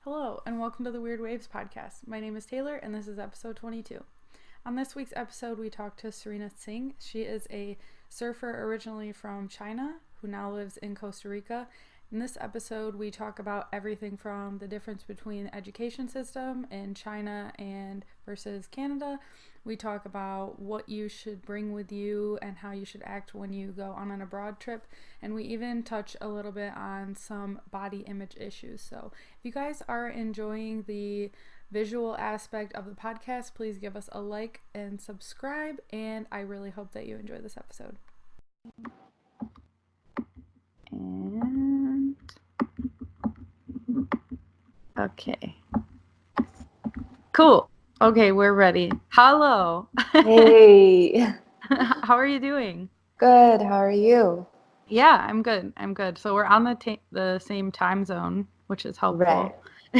Hello, and welcome to the Weird Waves podcast. My name is Taylor, and this is episode 22. On this week's episode, we talked to Serena Xing. She is a surfer originally from China who now lives in Costa Rica. In this episode, we talk about everything from the difference between the education system in China and versus Canada. We talk about what you should bring with you and how you should act when you go on an abroad trip. And we even touch a little bit on some body image issues. So if you guys are enjoying the visual aspect of the podcast, please give us a like and subscribe. And I really hope that you enjoy this episode. And okay. Cool. Okay, we're ready. Hello. Hey, How are you doing? good. How are you? Yeah, I'm good. So we're on the same time zone, which is helpful. Right.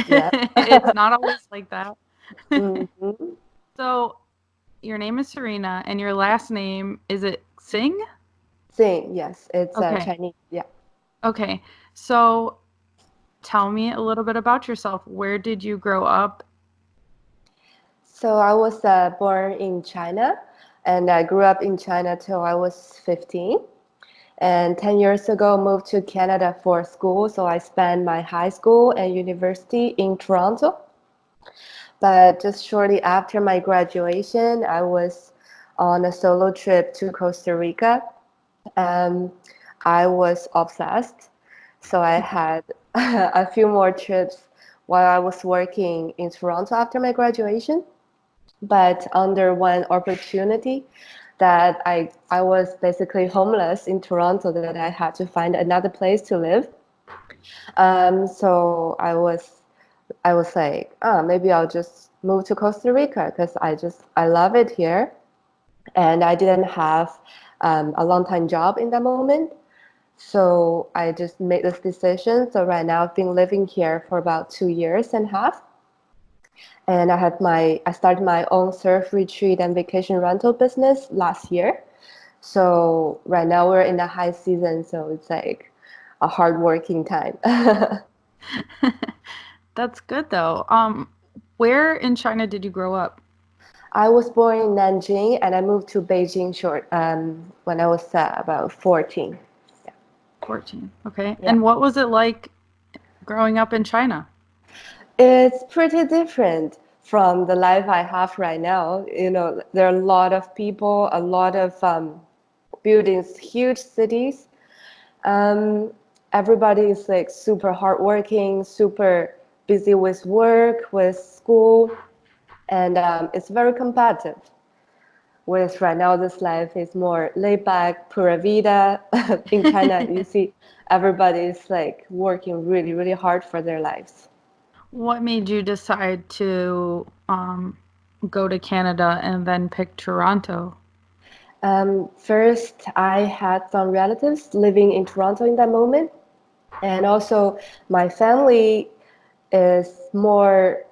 Yep. It's not always like that. hmm So your name is Serena, and your last name, is it Singh? Sing, yes. It's Okay. Chinese. Yeah. Okay. So tell me a little bit about yourself. Where did you grow up? So I was born in China, and I grew up in China till I was 15. And 10 years ago, moved to Canada for school. So I spent my high school and university in Toronto. But just shortly after my graduation, I was on a solo trip to Costa Rica. Um, I was obsessed. So I had a few more trips while I was working in Toronto after my graduation. But under one opportunity that I was basically homeless in Toronto, that I had to find another place to live. So I was like, oh, maybe I'll just move to Costa Rica because I love it here, and I didn't have a long time job in that moment. So I just made this decision. So right now I've been living here for about 2 years and a half, and I started my own surf retreat and vacation rental business last year. So right now we're in the high season, so it's like a hard working time. That's good though. Where in China did you grow up? I was born in Nanjing and I moved to Beijing when I was about 14. 14. Okay. Yeah. And what was it like growing up in China? It's pretty different from the life I have right now. There are a lot of people, a lot of buildings, huge cities. Um, Everybody is like super hardworking, super busy with work, with school, and it's very competitive. Whereas right now, this life is more laid back, pura vida. In China, you see everybody is like working really, really hard for their lives. What made you decide to go to Canada and then pick Toronto? First, I had some relatives living in Toronto in that moment, and also my family is more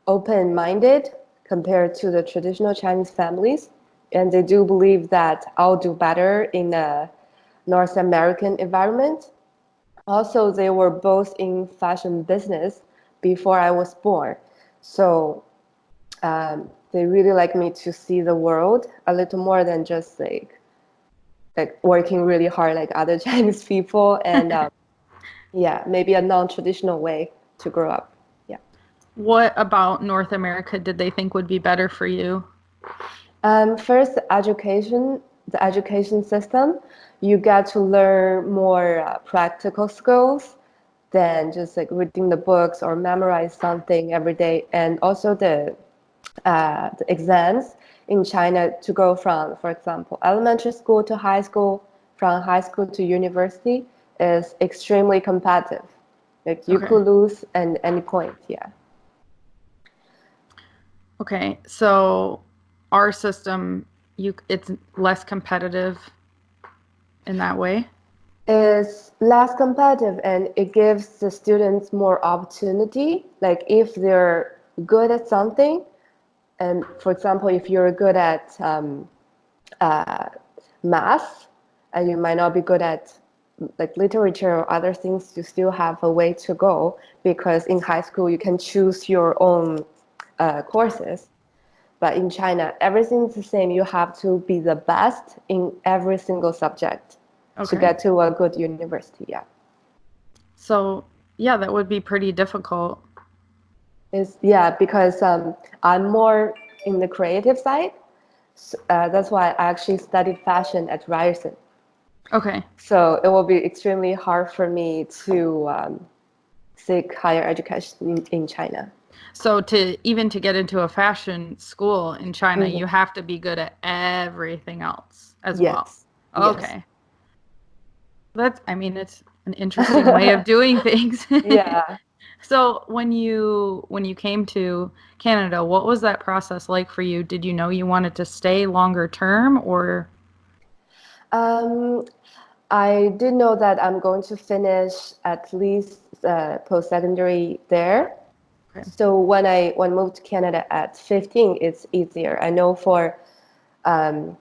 open-minded compared to the traditional Chinese families, and they do believe that I'll do better in a North American environment. Also, they were both in fashion business before I was born, so they really like me to see the world a little more than just like working really hard like other Chinese people, and yeah, maybe a non-traditional way to grow up. Yeah. What about North America did they think would be better for you? First, the education system, you get to learn more practical skills than just like reading the books or memorize something every day. And also the exams in China to go from, for example, elementary school to high school, from high school to university is extremely competitive. Like you Okay. could lose at any point. Yeah. Okay. So our system, it's less competitive in that way. Is less competitive and it gives the students more opportunity. Like if they're good at something, and for example, if you're good at uh, math and you might not be good at like literature or other things, you still have a way to go because in high school you can choose your own courses. But in China, everything's the same. You have to be the best in every single subject to Okay. get to a good university. Yeah. So, yeah, that would be pretty difficult. It's, yeah, because I'm more in the creative side. That's why I actually studied fashion at Ryerson. Okay. So it will be extremely hard for me to seek higher education in China. So to get into a fashion school in China, Hmm. you have to be good at everything else as well. Yes, yes. Okay. I mean, it's an interesting way of doing things. Yeah. So when you came to Canada, what was that process like for you? Did you know you wanted to stay longer term or Um, I did know that I'm going to finish at least post-secondary there. okay. So when I moved to Canada at 15, it's easier. I know for um,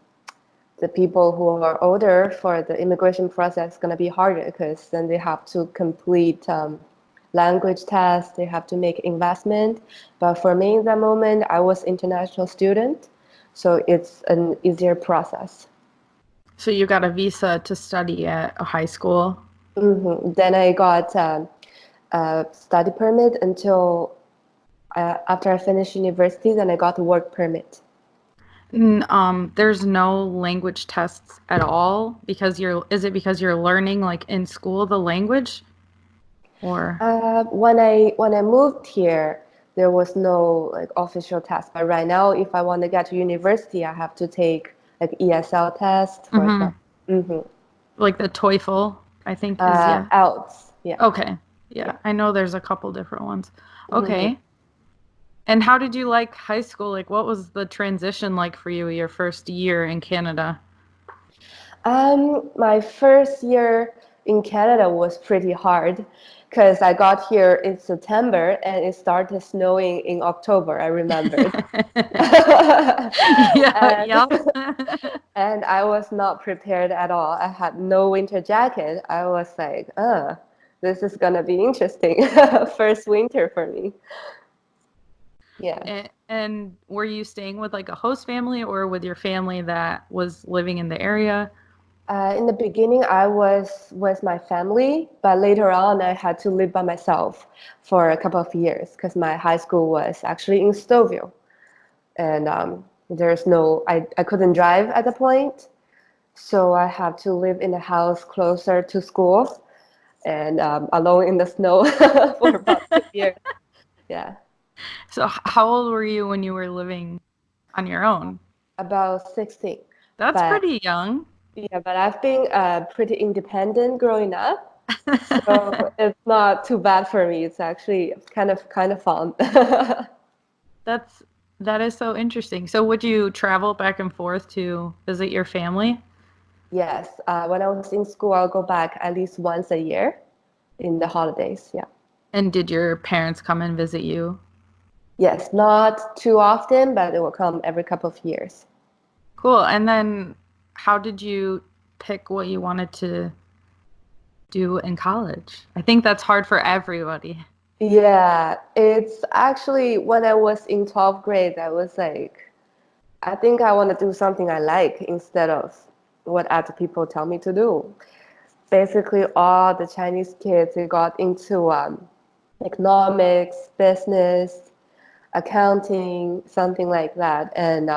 the people who are older, for the immigration process, going to be harder because then they have to complete language tests, they have to make investment. But for me, in that moment, I was international student, so it's an easier process. So you got a visa to study at a high school? Then I got a study permit until after I finished university. Then I got a work permit. There's no language tests at all is it because you're learning like in school the language or When I moved here, there was no like official test. But right now, if I want to get to university, I have to take like ESL test, for hmm example. Mm-hmm. like the TOEFL, I think is yeah. Else, yeah, Okay. yeah. Yeah, I know there's a couple different ones. Mm-hmm. Okay. And how did you like high school? Like what was the transition like for you your first year in Canada? My first year in Canada was pretty hard because I got here in September and it started snowing in October. I remembered. Yeah, and yeah. and I was not prepared at all. I had no winter jacket. I was like, this is gonna be interesting. First winter for me. Yeah. And were you staying with like a host family or with your family that was living in the area? In the beginning, I was with my family, but later on, I had to live by myself for a couple of years because my high school was actually in Stouffville, and I couldn't drive at the point, so I had to live in a house closer to school and alone in the snow for about 2 years. Yeah, So how old were you when you were living on your own? about 16. That's But pretty young. yeah, but I've been pretty independent growing up. So it's not too bad for me. It's actually kind of fun. That's that is so interesting. So would you travel back and forth to visit your family? Yes, when I was in school, I'll go back at least once a year in the holidays. Yeah. And did your parents come and visit you? Yes, not too often, but it will come every couple of years. Cool. And then how did you pick what you wanted to do in college? I think that's hard for everybody. Yeah, it's actually when I was in 12th grade, I was like, I think I want to do something I like instead of what other people tell me to do. Basically, all the Chinese kids they got into economics, business, accounting, something like that. And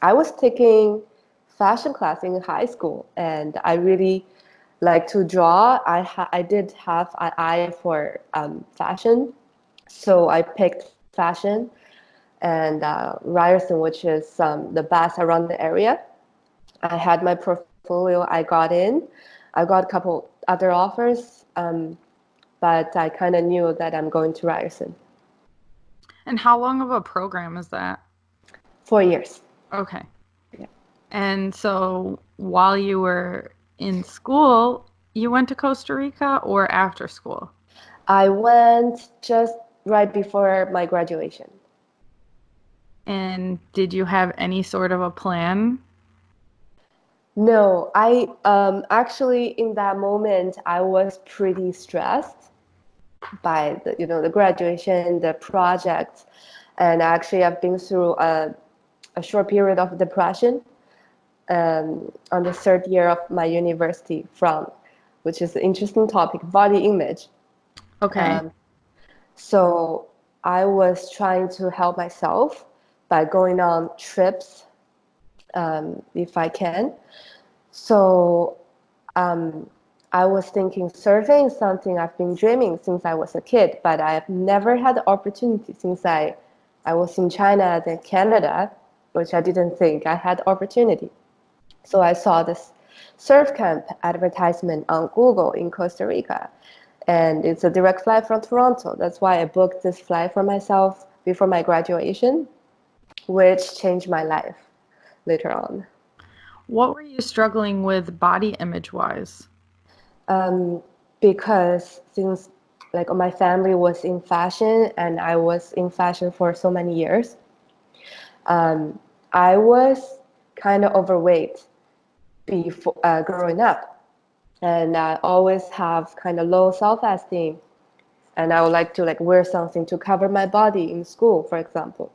I was taking fashion class in high school, and I really like to draw. I did have an eye for fashion, so I picked fashion and Ryerson, which is the best around the area. I had my portfolio. I got in. I got a couple other offers, but I kind of knew that I'm going to Ryerson. And how long of a program is that? 4 years. Okay. Yeah. And so while you were in school, you went to Costa Rica or after school? I went just right before my graduation. And did you have any sort of a plan? No, I actually in that moment I was pretty stressed by the graduation, the projects, and actually I've been through a short period of depression on the third year of my university from, which is an interesting topic, body image. Okay. Um, so I was trying to help myself by going on trips if I can. So um, I was thinking surfing is something I've been dreaming since I was a kid, but I've never had the opportunity since I was in China then Canada, which I didn't think I had opportunity. So I saw this surf camp advertisement on Google in Costa Rica, and it's a direct flight from Toronto. That's why I booked this flight for myself before my graduation, which changed my life later on. What were you struggling with body image wise? um, because since like my family was in fashion and I was in fashion for so many years, um, I was kind of overweight before growing up, and I always have kind of low self-esteem, and I would like to like wear something to cover my body in school, for example.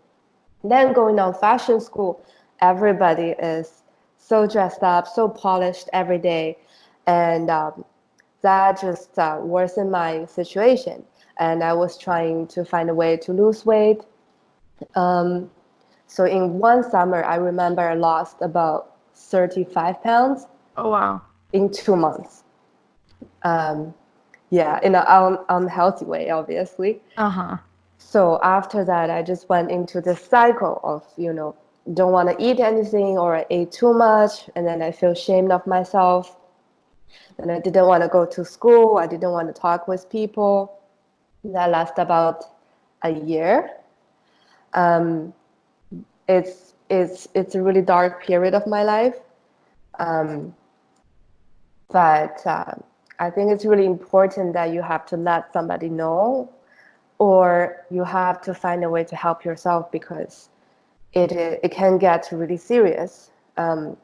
Then going on fashion school, everybody is so dressed up, so polished every day, and that just worsened my situation. And I was trying to find a way to lose weight. Um, so in one summer, I remember I lost about 35 pounds Oh, wow. in 2 months. Um, yeah, in an unhealthy way, obviously. Uh-huh. So after that, I just went into this cycle of, don't want to eat anything or I ate too much. And then I feel ashamed of myself. And I didn't want to go to school. I didn't want to talk with people. That lasted about a year. Um, it's a really dark period of my life, um, but I think it's really important that you have to let somebody know, or you have to find a way to help yourself because it can get really serious, and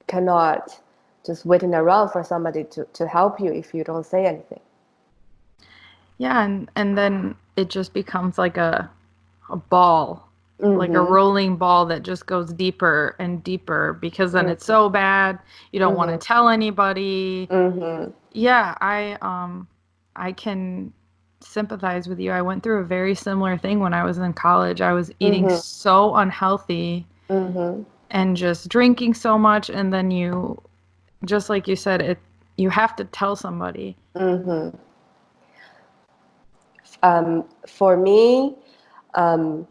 cannot just waiting around for somebody to help you if you don't say anything. Yeah, and then it just becomes like a ball, like a Mm-hmm. rolling ball that just goes deeper and deeper because then it's Mm-hmm. so bad, you don't want to Mm-hmm. tell anybody. Mm-hmm. Yeah, I can sympathize with you. I went through a very similar thing when I was in college. I was eating Mm-hmm. so unhealthy Mm-hmm. and just drinking so much, and then you, just like you said, it you have to tell somebody. Mm-hmm. For me, um,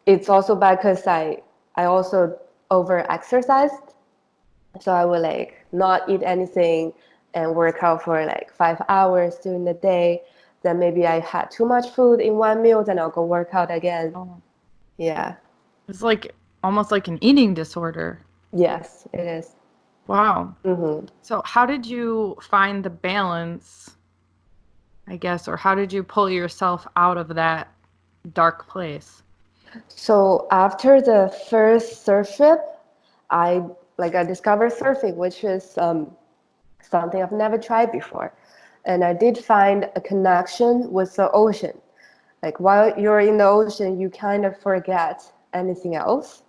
it's also bad because I also over exercised. So I would like not eat anything and work out for like 5 hours during the day. Then maybe I had too much food in one meal, then I'll go work out again. Oh. Yeah. It's like almost like an eating disorder. Yes, it is. Wow. Mm-hmm. So how did you find the balance, I guess, or how did you pull yourself out of that dark place? So after the first surf trip, I I discovered surfing, which is something I've never tried before. And I did find a connection with the ocean. Like while you're in the ocean, you kind of forget anything else.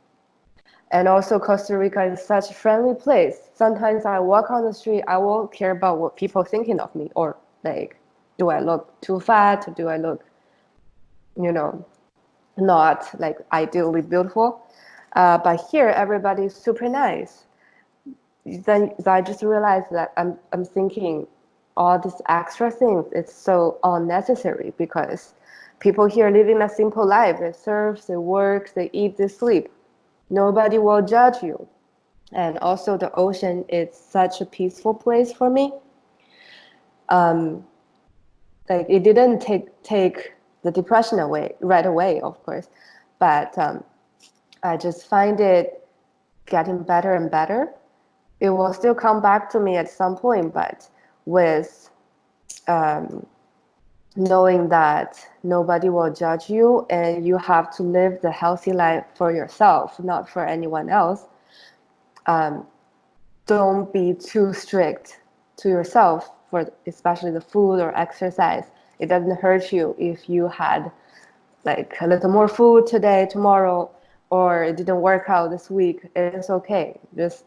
And also Costa Rica is such a friendly place. Sometimes I walk on the street, I won't care about what people are thinking of me, or like, do I look too fat? Or do I look, you know, not like ideally beautiful? But here, everybody's super nice. Then I just realized that I'm thinking all these extra things, it's so unnecessary because people here living a simple life. They surf, they work, they eat, they sleep. Nobody will judge you. And also the ocean is such a peaceful place for me. Um, like it didn't take the depression away right away, of course, but I just find it getting better and better. It will still come back to me at some point, but with um, knowing that nobody will judge you and you have to live the healthy life for yourself, not for anyone else. Um, don't be too strict to yourself for especially the food or exercise. It doesn't hurt you if you had like a little more food today, tomorrow, or it didn't work out this week. It is okay. Just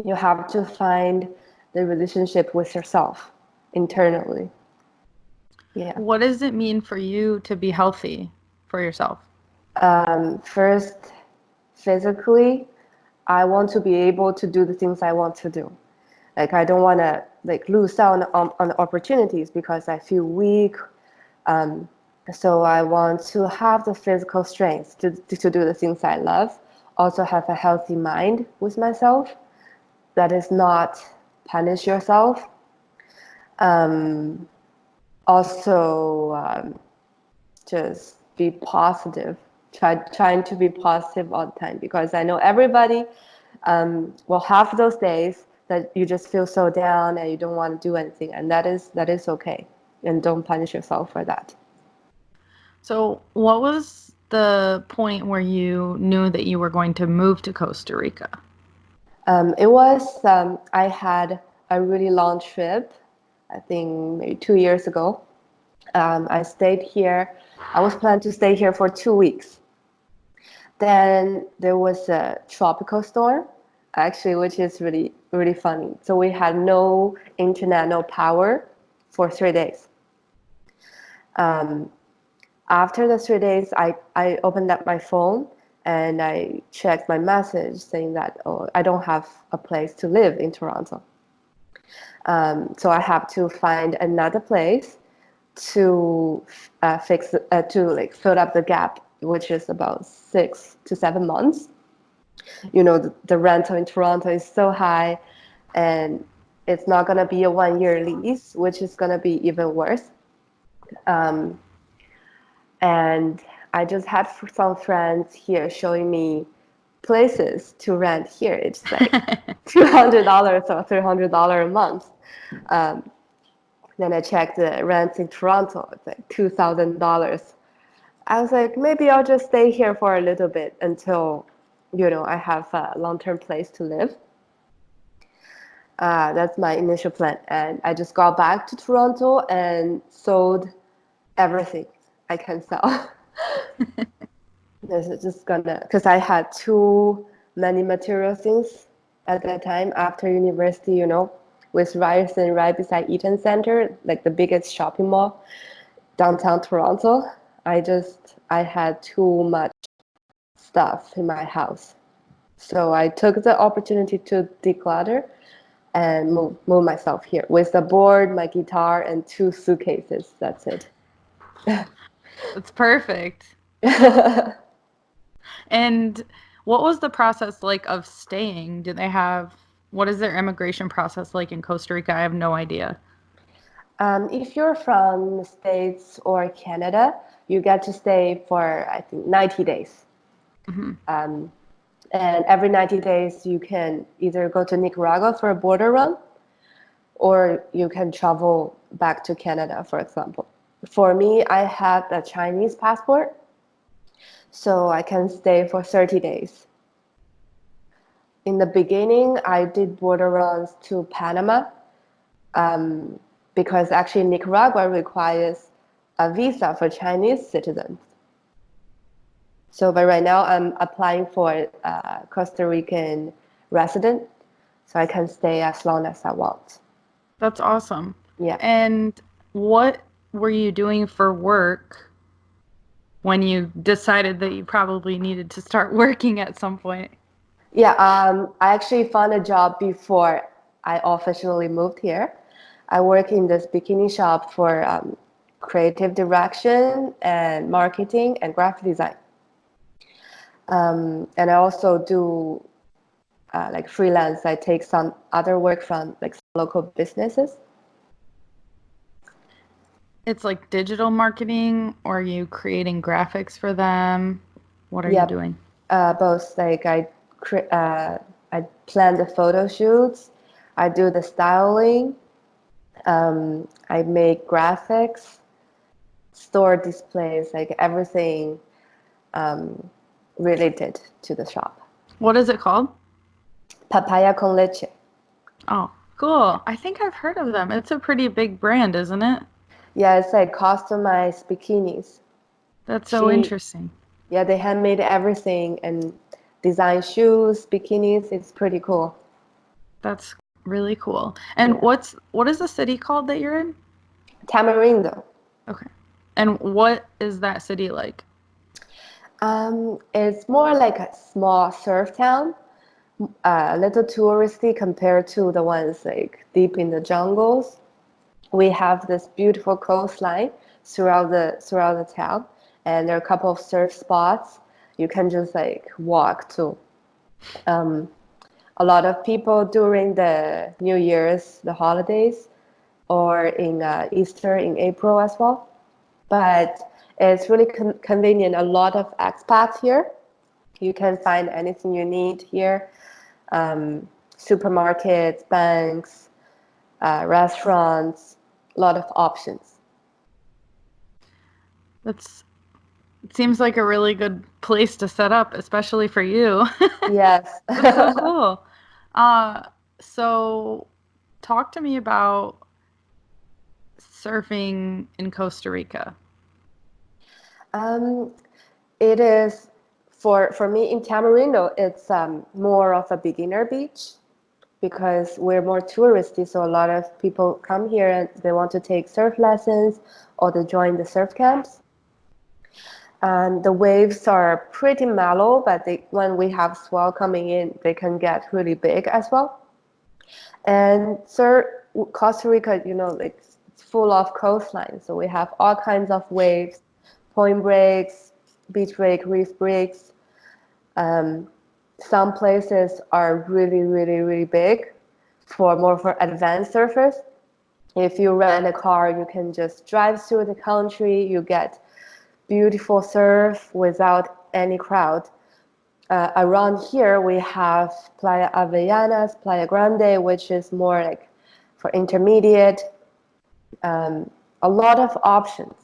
you have to find the relationship with yourself internally. Yeah. What does it mean for you to be healthy for yourself? First, physically, I want to be able to do the things I want to do. Like I don't want to like lose out on opportunities because I feel weak. Um, so I want to have the physical strength to do the things I love. Also have a healthy mind with myself. That is not punish yourself. Um, also, just be positive. Trying to be positive all the time because I know everybody will have those days that you just feel so down and you don't want to do anything, and that is okay. And don't punish yourself for that. So, what was the point where you knew that you were going to move to Costa Rica? It was I had a really long trip. I think maybe 2 years ago. I stayed here. I was planning to stay here for 2 weeks. Then there was a tropical storm, actually, which is really, really funny. So we had no internet, no power for 3 days. Um, After the 3 days, I opened up my phone and I checked my message saying that, oh, I don't have a place to live in Toronto. So I have to find another place to fix to like fill up the gap, which is about 6 to 7 months. The rental in Toronto is so high, and it's not going to be a 1 year lease, which is going to be even worse. Um, and I just had some friends here showing me places to rent here. It's like $200 or $300 a month. Um, then I checked the rent in Toronto. It's like $2,000. I was like, maybe I'll just stay here for a little bit until, I have a long-term place to live. That's my initial plan. And I just got back to Toronto and sold everything I can sell. This is just gonna, because I had too many material things at that time after university, with Ryerson right beside Eaton Center, like the biggest shopping mall downtown Toronto. I had too much stuff in my house. So I took the opportunity to declutter and move myself here with the board, my guitar, and 2 suitcases. That's it. That's perfect. And what was the process like of staying? What is their immigration process like in Costa Rica? I have no idea. If you're from the States or Canada, you get to stay for, I think, 90 days. Hmm. Um, and every 90 days, you can either go to Nicaragua for a border run or you can travel back to Canada, for example. For me, I had a Chinese passport, so I can stay for 30 days. In the beginning, I did border runs to Panama um, because actually Nicaragua requires a visa for Chinese citizens. So, but right now I'm applying for Costa Rican resident, so I can stay as long as I want. That's awesome. Yeah. And what were you doing for work when you decided that you probably needed to start working at some point? Yeah, I actually found a job before I officially moved here. I work in this bikini shop for creative direction and marketing and graphic design. And I also do like freelance. I take some other work from like local businesses. It's like digital marketing, or are you creating graphics for them? What are you Yep, doing? both. Like I plan the photo shoots. I do the styling. I make graphics, store displays, like everything um, related to the shop. What is it called? Papaya con leche. Oh, cool. I think I've heard of them. It's a pretty big brand, isn't it? Yeah, it's like customized bikinis. That's so She, interesting. yeah, they handmade everything and design shoes, bikinis. It's pretty cool. That's really cool. And Yeah. what is the city called that you're in? Tamarindo. Okay. And what is that city like? It's more like a small surf town, a little touristy compared to the ones like deep in the jungles. We have this beautiful coastline throughout the town, and there are a couple of surf spots. You can just like walk to. Um, a lot of people during the New Year's, the holidays, or in Easter in April as well. But it's really convenient. A lot of expats here. You can find anything you need here. Supermarkets, banks, restaurants, a lot of options. That's it seems like a really good place to set up, especially for you. Yes. That's so cool. Uh, so talk to me about surfing in Costa Rica. um, it is for me in Tamarindo. It's more of a beginner beach because we're more touristy. So a lot of people come here and they want to take surf lessons or they join the surf camps. And the waves are pretty mellow, but when we have swell coming in, they can get really big as well. And Costa Rica, like it's full of coastline, so we have all kinds of waves, point breaks, beach break, reef breaks. Um, some places are really, really, really big for advanced surfers. If you rent a car, you can just drive through the country. You get beautiful surf without any crowd. Around here, we have Playa Avellanas, Playa Grande, which is more like for intermediate. A lot of options.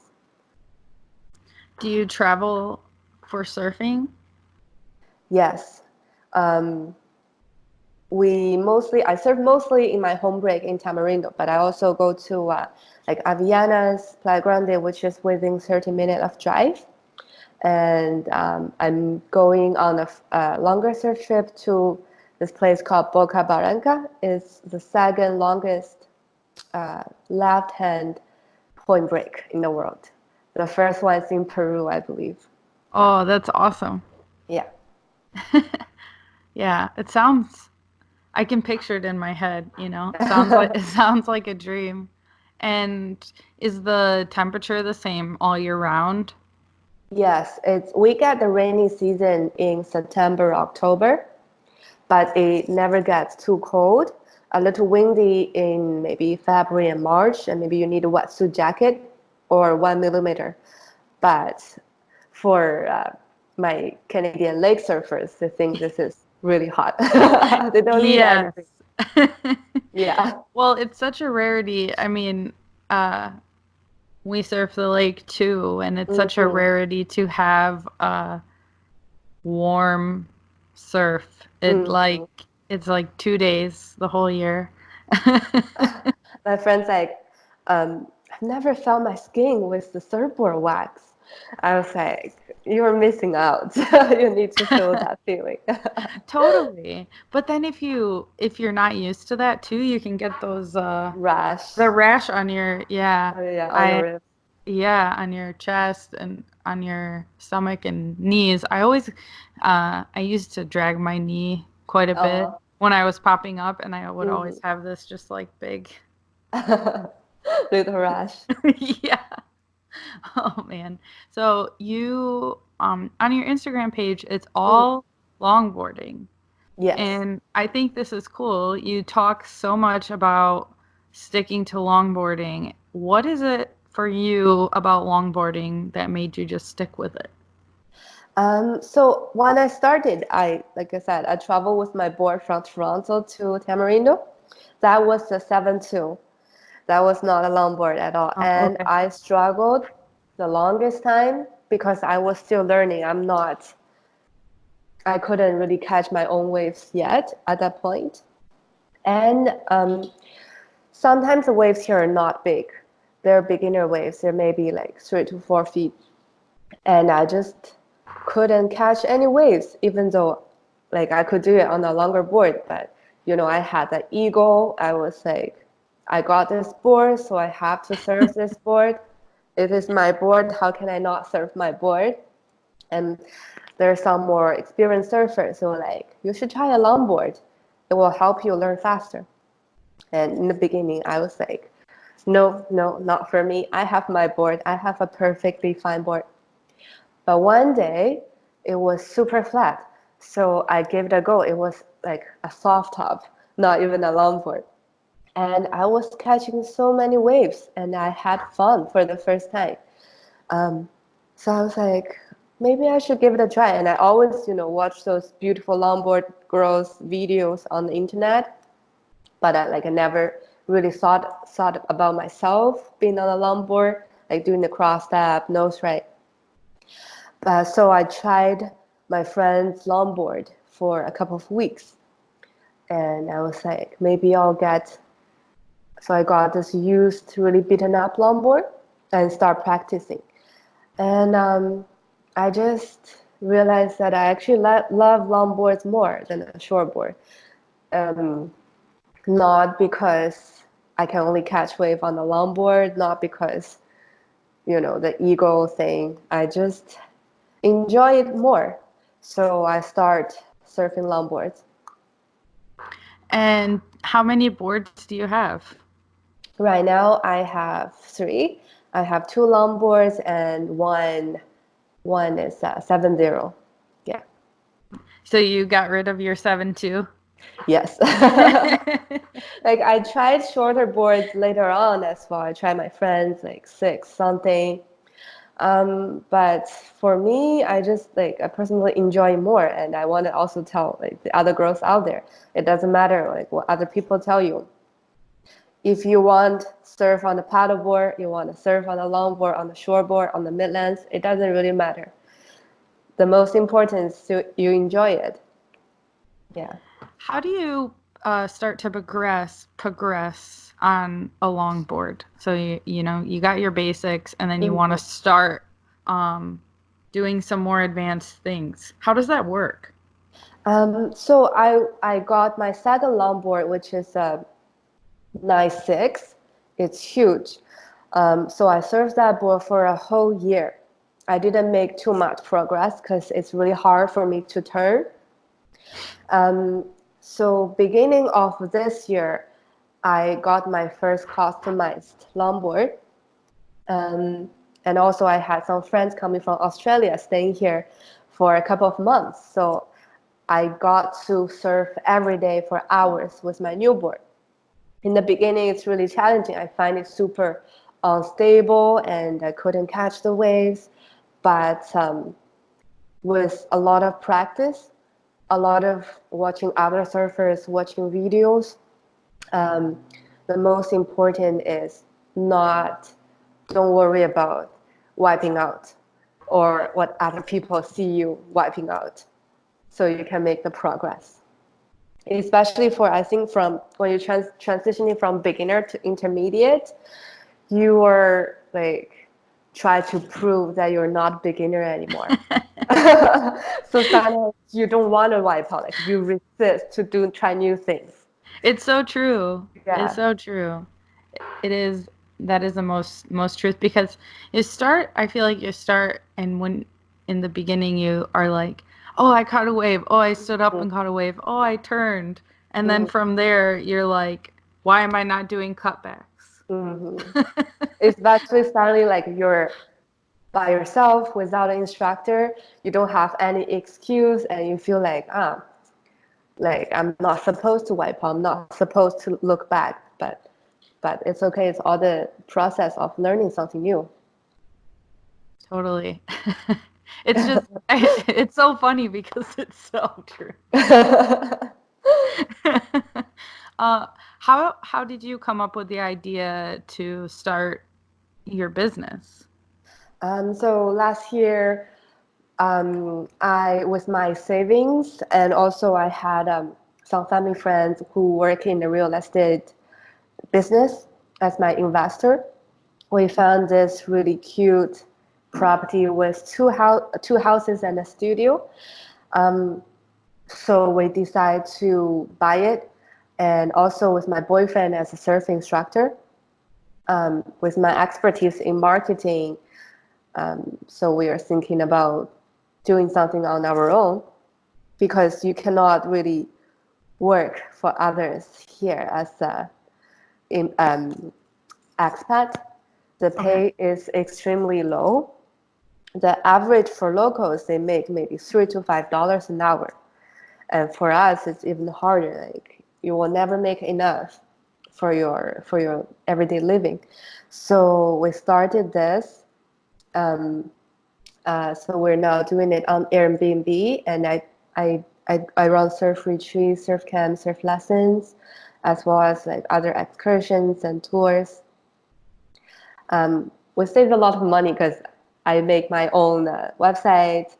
Do you travel for surfing? Yes. Um, I serve mostly in my home break in Tamarindo, but I also go to like Avellanas, Playa Grande, which is within 30 minutes of drive. And I'm going on a longer surf trip to this place called Boca Barranca. It's the second longest left-hand point break in the world. The first one is in Peru, I believe. Oh, that's awesome. Yeah. Yeah, it sounds I can picture it in my head, you know. Sounds like it sounds like a dream. And is the temperature the same all year round? Yes, we get the rainy season in September, October, but it never gets too cold. A little windy in maybe February and March, and maybe you need a wetsuit jacket or 1 millimeter. But for my Canadian lake surfers, they think this is really hot. They don't need Yes. anything. Yeah. Well, it's such a rarity. I mean, uh, we surf the lake too, and it's such a Hmm. rarity to have warm surf. Hmm. It's like 2 days the whole year. My friend's like, I've never felt my skin with the surfboard wax. I was like, you're missing out. You need to feel that feeling. Totally. But then if you're not used to that too, you can get those Rash. the rash on your yeah. Oh, yeah, on your I ribs. yeah, on your chest and on your stomach and knees. I used to drag my knee quite a bit Oh. when I was popping up and I would always Hmm. have this just like big Little rash. yeah. Oh man. So you on your Instagram page, it's Mm. all longboarding. Yes. And I think this is cool. You talk so much about sticking to longboarding. What is it for you about longboarding that made you just stick with it? So when I started, like I said, I traveled with my board from Toronto to Tamarindo. That was the 7-2. That was not a longboard at all. Oh, And okay. I struggled the longest time because I was still learning. I couldn't really catch my own waves yet at that point. And sometimes the waves here are not big. They're beginner waves. They're maybe like 3 to 4 feet. And I just couldn't catch any waves, even though like I could do it on a longer board. But I had that ego. I was like, I got this board, so I have to serve this board. It is my board. How can I not serve my board? And there are some more experienced surfers who are like, you should try a longboard. It will help you learn faster. And in the beginning, I was like, no, no, not for me. I have my board. I have a perfectly fine board. But one day, it was super flat. So I gave it a go. It was like a soft top, not even a longboard. And I was catching so many waves, and I had fun for the first time. Um, so I was like, maybe I should give it a try. And I always, watch those beautiful longboard girls videos on the internet, but I never really thought about myself being on a longboard, like doing the cross step, nose right. So I tried my friend's longboard for a couple of weeks, and I was like, maybe I'll get. So I got this used, really beaten up longboard and start practicing. And I just realized that I actually love longboards more than a shortboard. Um, Not because I can only catch wave on the longboard, not because, the ego thing. I just enjoy it more. So I start surfing longboards. And how many boards do you have? Right now I have three. I have two longboards and one is 7-0. Yeah. So you got rid of your 7 too? Yes. Like I tried shorter boards later on as well. I tried my friends like 6 something. But for me, I personally enjoy more, and I want to also tell like the other girls out there, it doesn't matter like what other people tell you. If you want surf on the paddleboard, you want to surf on the longboard, on the shortboard, on the midlands, it doesn't really matter. The most important is you enjoy it. Yeah. How do you start to progress on a longboard? So you got your basics, and then you want to start doing some more advanced things. How does that work? So I got my second longboard, which is a 9.6. It's huge. So I surfed that board for a whole year. I didn't make too much progress because it's really hard for me to turn. So beginning of this year, I got my first customized longboard. And also I had some friends coming from Australia staying here for a couple of months. So I got to surf every day for hours with my new board. In the beginning, it's really challenging. I find it super unstable and I couldn't catch the waves. But with a lot of practice, a lot of watching other surfers, watching videos, um, the most important is don't worry about wiping out or what other people see you wiping out, so you can make the progress. Especially for, I think, from when you're transitioning from beginner to intermediate, you are like try to prove that you're not beginner anymore. So sometimes you don't want to wipe out, like you resist to try new things. It's so true. It's Yeah. so true. It is. That is the most truth, because I feel like you start, and when in the beginning you are like, oh, I caught a wave, oh, I stood up and caught a wave, oh, I turned, and then from there you're like, why am I not doing cutbacks? Mm-hmm. Especially suddenly like you're by yourself without an instructor, you don't have any excuse, and you feel like I'm not supposed to wipe out, I'm not supposed to look back, but it's okay. It's all the process of learning something new. Totally. It's just it's so funny because it's so true. uh, how did you come up with the idea to start your business? So last year, I with my savings, and also I had some family friends who work in the real estate business as my investor. We found this really cute property with two houses and a studio. Um, so we decided to buy it, and also with my boyfriend as a surf instructor, with my expertise in marketing. So we are thinking about doing something on our own because you cannot really work for others here as a expat. The Okay. pay is extremely low. The average for locals, they make maybe $3 to $5 an hour, and for us, it's even harder. Like you will never make enough for your everyday living. So we started this. Um, so we're now doing it on Airbnb, and I run surf retreats, surf camps, surf lessons, as well as like other excursions and tours. We saved a lot of money because I make my own website,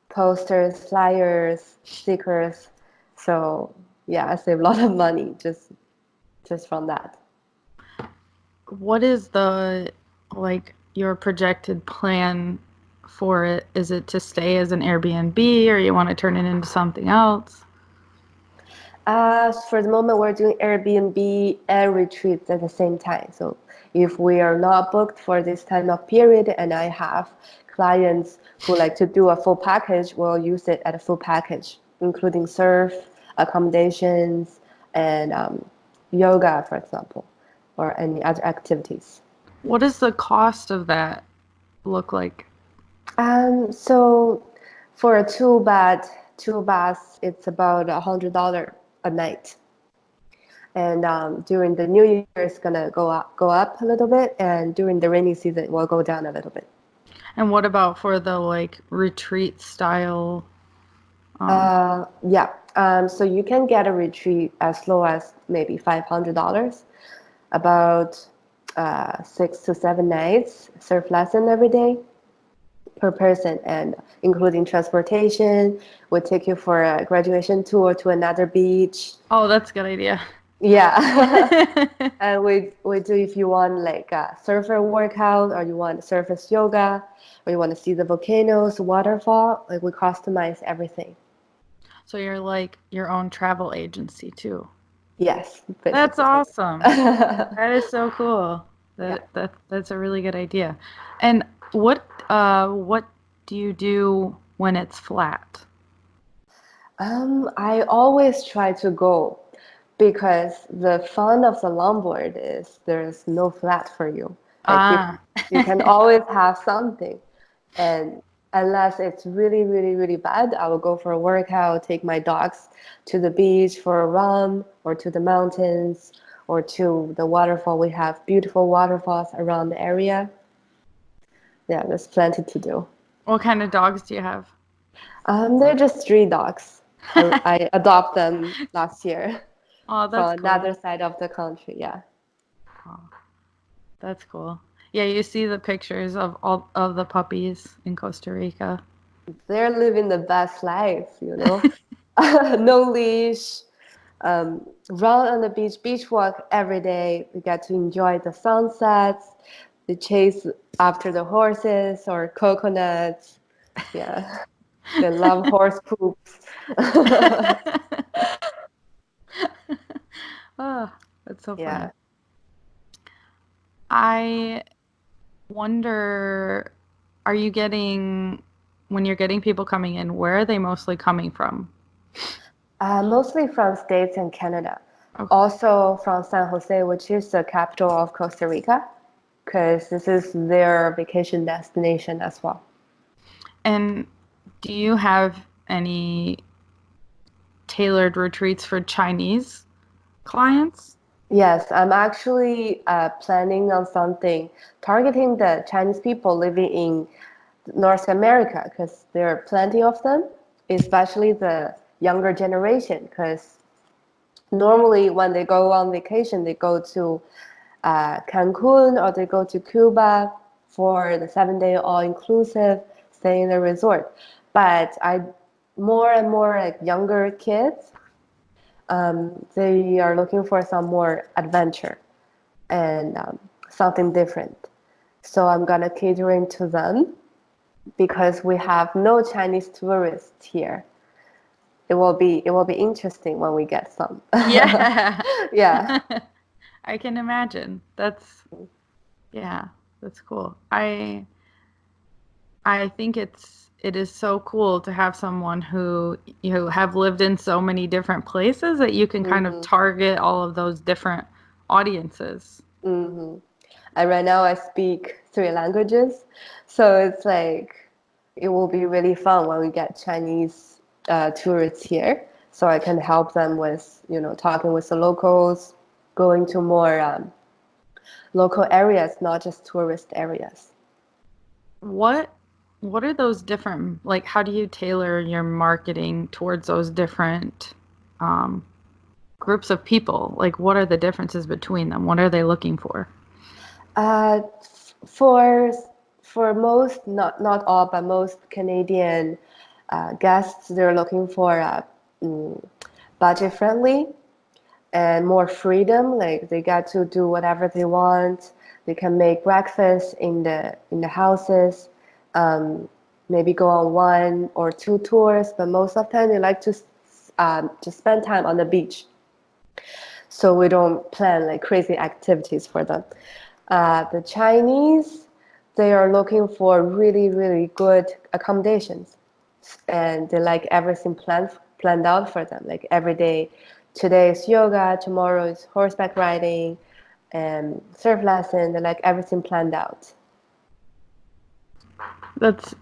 posters, flyers, stickers. So yeah, I save a lot of money just from that. What is the like your projected plan for it? Is it to stay as an Airbnb or you want to turn it into something else? For the moment, we're doing Airbnb and retreats at the same time. So if we are not booked for this time of period, and I have clients who like to do a full package, we'll use it at a full package, including surf, accommodations, and yoga, for example, or any other activities. What does the cost of that look like? So for a two baths, it's about $100 a night. And during the New Year, it's gonna go up a little bit, and during the rainy season, it will go down a little bit. And what about for the like retreat style? Yeah. So you can get a retreat as low as maybe $500, about 6 to 7 nights, surf lesson every day per person, and including transportation. We take you for a graduation tour to another beach. Oh, that's a good idea. Yeah. And we do if you want like a surfer workout, or you want surface yoga, or you want to see the volcanoes, waterfall, like we customize everything. So you're like your own travel agency too. Yes, That's basically. awesome. That is so cool. Yeah. That's a really good idea. And what do you do when it's flat? I always try to go because the fun of the longboard is there's no flat for you. Like Ah. you can always have something. And unless it's really, really, really bad, I will go for a workout, take my dogs to the beach for a run, or to the mountains, or to the waterfall. We have beautiful waterfalls around the area. Yeah, there's plenty to do. What kind of dogs do you have? They're just street dogs. I adopt them last year Oh, that's from cool. another side of the country. Yeah, Oh, that's cool. Yeah, you see the pictures of all of the puppies in Costa Rica. they're living the best life, you know. No leash, run on the beach, beach walk every day. We get to enjoy the sunsets, the chase after the horses or coconuts. Yeah, they love horse poops. Oh, that's so funny. Yeah. I wonder, are you getting, when you're getting people coming in, where are they mostly coming from? Mostly from States and Canada. Okay. Also from San Jose, which is the capital of Costa Rica, because this is their vacation destination as well. And do you have any tailored retreats for Chinese clients? Yes, I'm actually planning on something targeting the Chinese people living in North America, because there are plenty of them, especially the younger generation. Because normally when they go on vacation, they go to Cancun, or they go to Cuba for the 7 day all inclusive stay in the resort. But I more and more like younger kids They are looking for some more adventure and something different. So I'm gonna catering to them because we have no Chinese tourists here. It will be interesting when we get some. Yeah. Yeah. I can imagine. Yeah, that's cool. I think it is so cool to have someone who you have lived in so many different places that you can kind of Hmm. target all of those different audiences. Hmm. And right now I speak three languages, so it's like it will be really fun when we get Chinese tourists here. So I can help them with, talking with the locals, going to more local areas, not just tourist areas. What what are those different, like, how do you tailor your marketing towards those different um, groups of people? Like, what are the differences between them? What are they looking for? Uh, for for most, not all, but most Canadian guests, they're looking for mm, budget friendly and more freedom. Like they get to do whatever they want. They can make breakfast in the houses. Um, Maybe go on one or two tours, but most of the time they like to spend time on the beach. So we don't plan like crazy activities for them. The Chinese, they are looking for really, really good accommodations, and they like everything planned out for them. Like every day, today is yoga, tomorrow is horseback riding, and surf lesson. They like everything planned out. That's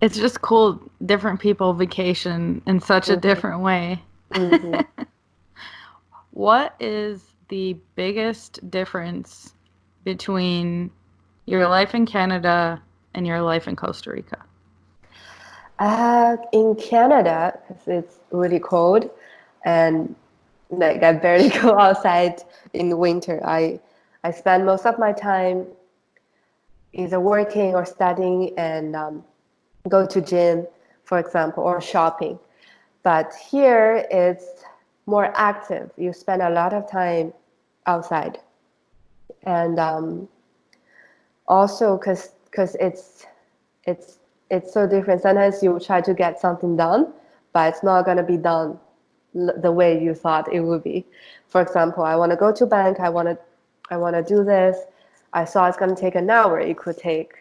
It's just cool different people vacation in such a Hmm. different way. Hmm. What is the biggest difference between your life in Canada and your life in Costa Rica? In Canada, 'cause it's really cold, and like I barely go outside in the winter. I spend most of my time either working or studying and go to gym, for example, or shopping. But here it's more active. You spend a lot of time outside, and also because it's it's so different. Sometimes you try to get something done, but it's not gonna be done the way you thought it would be. For example, I want to go to bank. I want to do this. I saw it's gonna take an hour. It could take,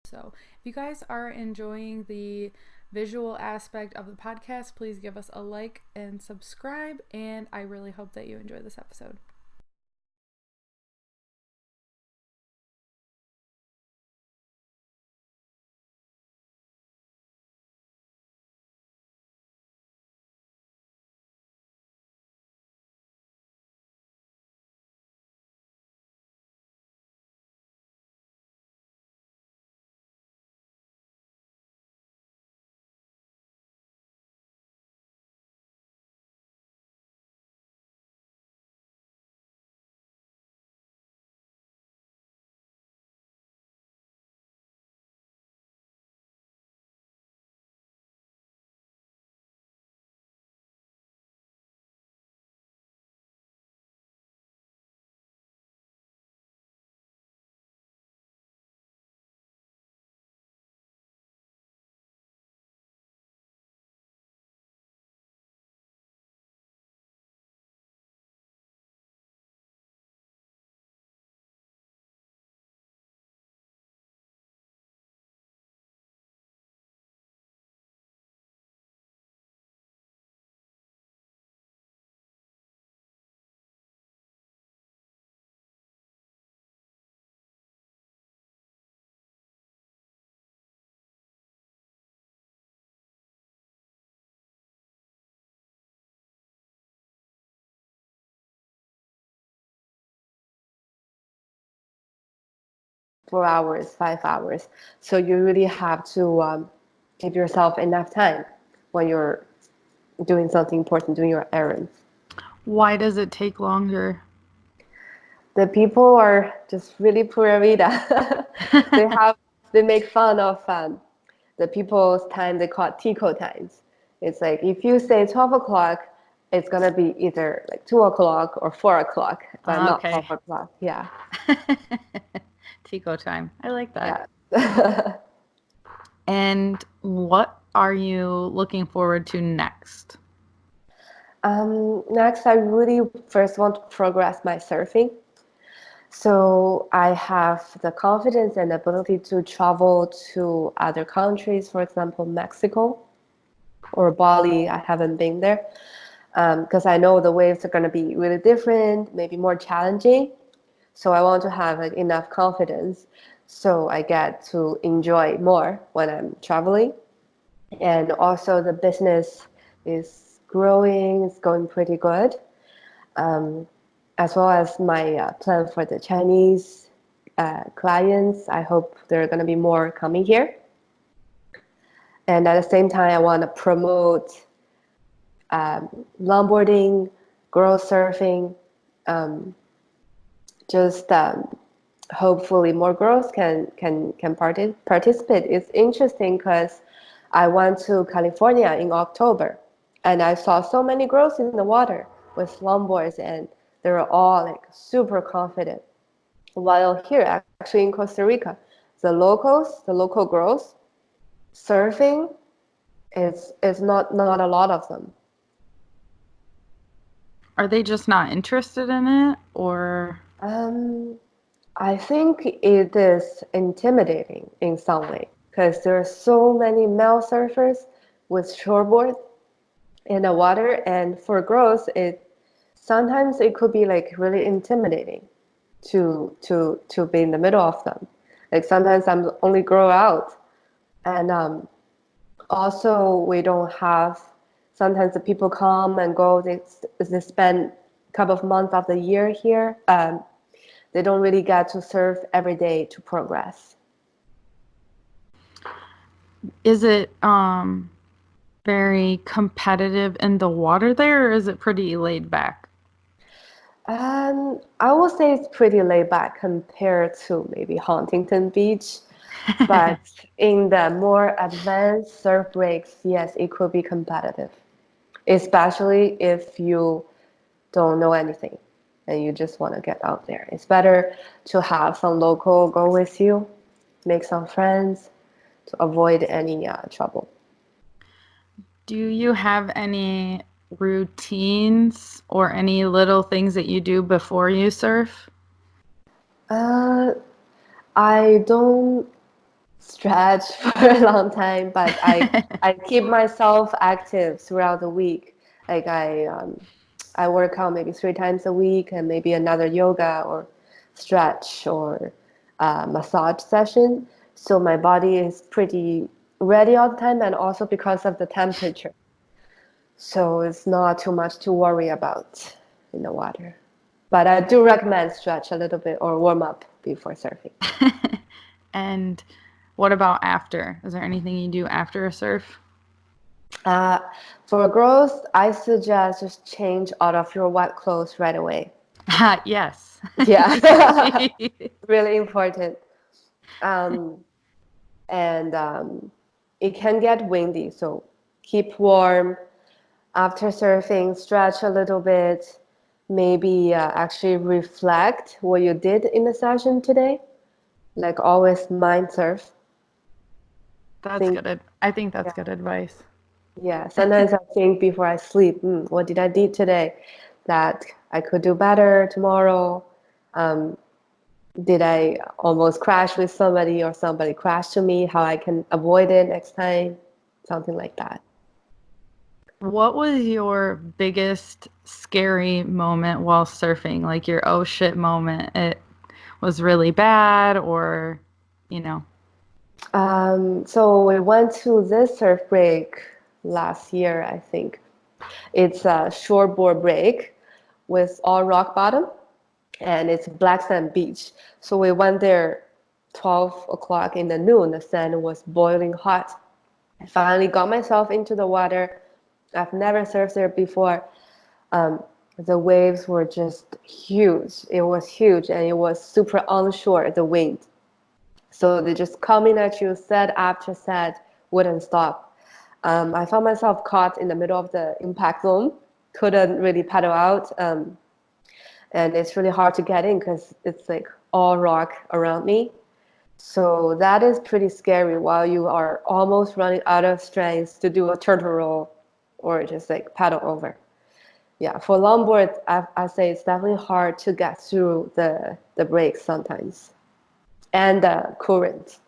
So, if you guys are enjoying the visual aspect of the podcast, please give us a like and subscribe. And I really hope that you enjoy this episode. 4 hours, 5 hours. So you really have to give yourself enough time when you're doing something important, doing your errands. Why does it take longer? The people are just really pura vida. they have they make fun of the people's time. They call it Tico times. It's like if you say 12 o'clock, it's gonna be either like 2 o'clock or 4 o'clock, but not Okay. 12 o'clock. Yeah, Tico time. I like that. yeah. And what are you looking forward to next? Next, I really first want to progress my surfing. So I have the confidence and ability to travel to other countries, for example, Mexico or Bali. I haven't been there because I know the waves are going to be really different, maybe more challenging. So I want to have like, enough confidence so I get to enjoy more when I'm traveling. And also the business is growing, it's going pretty good. Um, as well as my plan for the Chinese clients. I hope there are going to be more coming here. And at the same time, I want to promote longboarding, girl surfing, um, just hopefully more girls can participate. It's interesting because I went to California in October, and I saw so many girls in the water with longboards, and they were all like super confident. While here, actually in Costa Rica, the local girls, surfing is not a lot of them. Are they just not interested in it or Um, I think it is intimidating in some way because there are so many male surfers with shortboard in the water, and for girls, it sometimes it could be like really intimidating to be in the middle of them. Like sometimes I'm the only girl out, and also we don't have. Sometimes the people come and go. They spend a couple of months of the year here. They don't really get to surf every day to progress. is it very competitive in the water there, or is it pretty laid back? I would say it's pretty laid back compared to maybe Huntington Beach, but in the more advanced surf breaks, yes, it could be competitive, especially if you don't know anything and you just want to get out there. It's better to have some local go with you, make some friends to avoid any trouble. Do you have any routines or any little things that you do before you surf? Uh, I don't stretch for a long time, but I keep myself active throughout the week. Like I work out maybe 3 times a week, and maybe another yoga or stretch or massage session. So my body is pretty ready all the time, and also because of the temperature. So it's not too much to worry about in the water. But I do recommend stretch a little bit or warm up before surfing. And what about after? Is there anything you do after a surf? Uh, for girls, I suggest just change out of your wet clothes right away. Yes. Yeah, really important. Um, and it can get windy, so keep warm. After surfing, stretch a little bit. Maybe actually reflect what you did in the session today. Like always, mind surf. That's Think, good. I think yeah, that's good advice. yeah. Sometimes I think before I sleep, what did I do today that I could do better tomorrow? Um, did I almost crash with somebody or somebody crashed to me? How I can avoid it next time? Something like that. What was your biggest scary moment while surfing? Like your oh shit moment? It was really bad or, you know. So we went to this surf break last year, I think. It's a shortboard break with all rock bottom, and it's black sand beach. So we went there 12 o'clock in the noon, the sun was boiling hot. I finally got myself into the water. I've never surfed there before. Um, the waves were just huge. It was huge and it was super onshore, the wind. So they just coming at you, set after set, wouldn't stop. I found myself caught in the middle of the impact zone, couldn't really paddle out. And it's really hard to get in because it's like all rock around me. So that is pretty scary while you are almost running out of strength to do a turtle roll or just like paddle over. Yeah, for longboard, I say it's definitely hard to get through the breaks sometimes and the current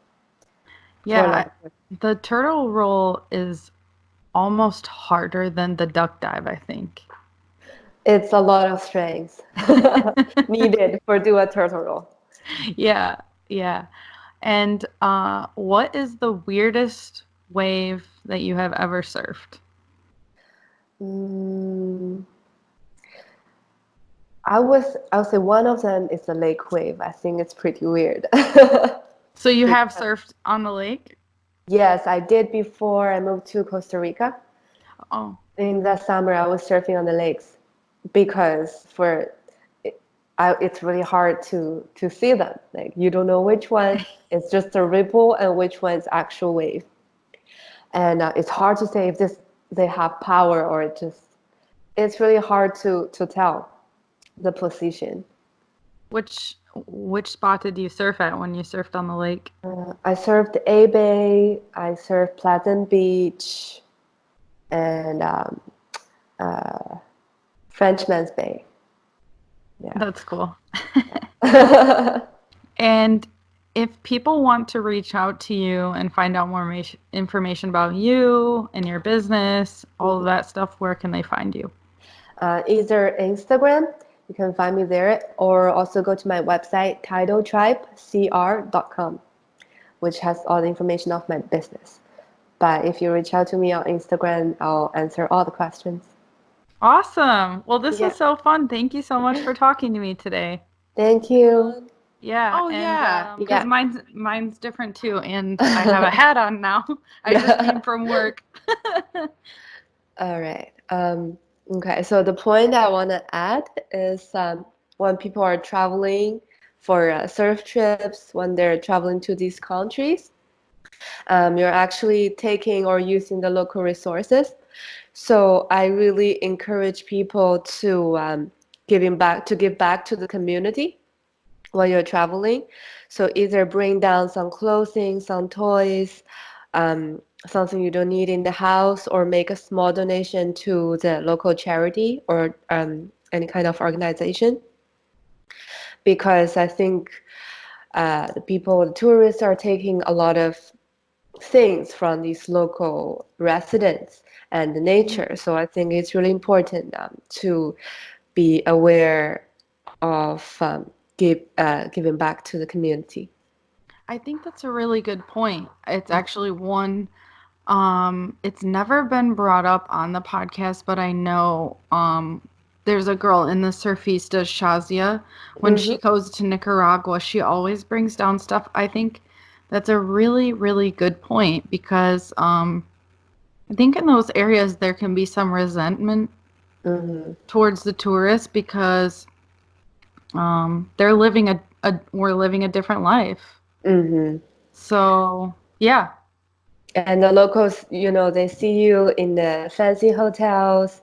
for Yeah, longboard. the turtle roll is almost harder than the duck dive, I think. It's a lot of strength needed for do a turtle roll. Yeah, yeah. And what is the weirdest wave that you have ever surfed? Mm, I would say one of them is the lake wave. I think it's pretty weird. So you have Because, surfed on the lake? yes, I did before I moved to Costa Rica. Oh, In the summer, I was surfing on the lakes because it's really hard to see them. Like you don't know which one is just a ripple and which one is actual wave, and it's hard to say if this they have power or just. It's really hard to tell the position. which spot did you surf at when you surfed on the lake? I surfed A Bay, I surfed Pleasant Beach, and Frenchman's Bay. Yeah. That's cool. Yeah. And if people want to reach out to you and find out more information about you and your business, all of that stuff, where can they find you? Either Instagram, you can find me there, or also go to my website, tidaltribecr.com, which has all the information of my business. But if you reach out to me on Instagram, I'll answer all the questions. Awesome. Well, this was Yeah. so fun. Thank you so much for talking to me today. Thank you. Yeah, Oh, and yeah. because Yeah. mine's different too, and I have a hat on now. I just came from work. All right. Okay. So the point I want to add is when people are traveling for surf trips, when they're traveling to these countries, you're actually taking or using the local resources. So I really encourage people to give back to the community while you're traveling. So either bring down some clothing, some toys, something you don't need in the house, or make a small donation to the local charity or any kind of organization. Because I think the tourists are taking a lot of things from these local residents and the nature. So I think it's really important to be aware of giving back to the community. I think that's a really good point. It's actually one it's never been brought up on the podcast, but I know there's a girl in the Surfistas, Shazia. When Mm-hmm. she goes to Nicaragua, she always brings down stuff. I think that's a really, really good point because I think in those areas there can be some resentment Mm-hmm. towards the tourists because they're living we're living a different life. Mm-hmm. So yeah, And the locals, they see you in the fancy hotels,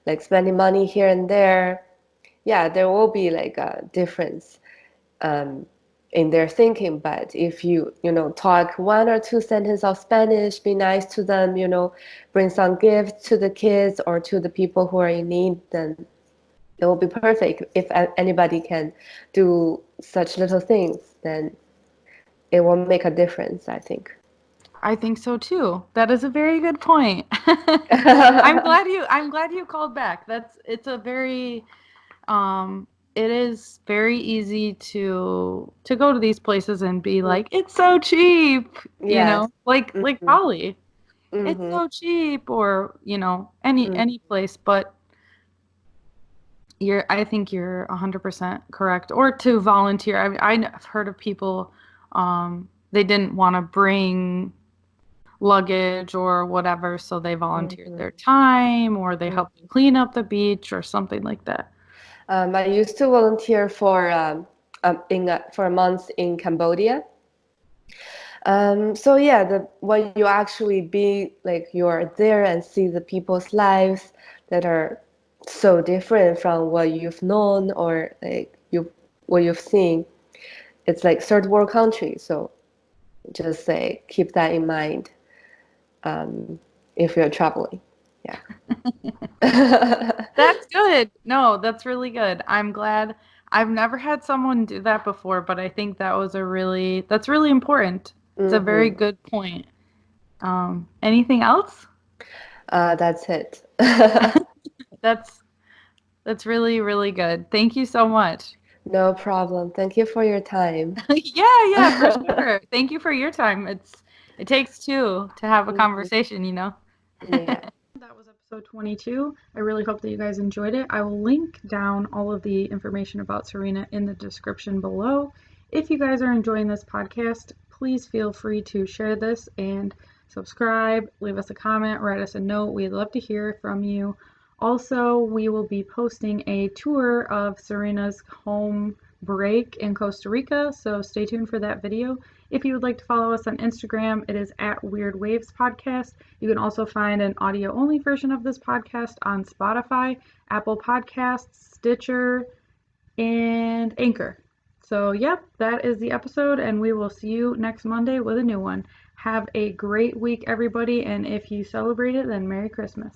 like spending money here and there. Yeah, there will be like a difference um, in their thinking. But if you talk one or two sentences of Spanish, be nice to them, bring some gifts to the kids or to the people who are in need, then it will be perfect. If anybody can do such little things, then it will make a difference, I think. I think so too. That is a very good point. I'm glad you called back. It's a very it is very easy to go to these places and be like, it's so cheap, Yes. like Mm-hmm. Bali. It's Mm-hmm. so cheap or, Mm-hmm. any place, but I think you're 100% correct. Or to volunteer. I've heard of people They didn't want to bring luggage or whatever, so they volunteered Mhm. their time or they Mhm. helped clean up the beach or something like that. I used to volunteer for a month in Cambodia. So yeah, when you actually be like you're there and see the people's lives that are so different from what you've known or like what you've seen, it's like third world country. So just say keep that in mind if you're traveling. Yeah. That's good. No, that's really good. I'm glad. I've never had someone do that before, but I think that's really important. It's a very Hmm. good point. Anything else? That's it. That's that's really, really good. Thank you so much. No problem. Thank you for your time. Yeah, yeah, for sure. Thank you for your time. It takes two to have a Mhm. conversation, you know? Yeah. That was episode 22. I really hope that you guys enjoyed it. I will link down all of the information about Serena in the description below. If you guys are enjoying this podcast, please feel free to share this and subscribe, leave us a comment, write us a note. We'd love to hear from you. Also, we will be posting a tour of Serena's home break in Costa Rica, so stay tuned for that video. If you would like to follow us on Instagram, it is at Weird Waves Podcast. You can also find an audio only version of this podcast on Spotify, Apple Podcasts, Stitcher, and Anchor. So, yep, that is the episode, and we will see you next Monday with a new one. Have a great week, everybody, and if you celebrate it, then Merry Christmas.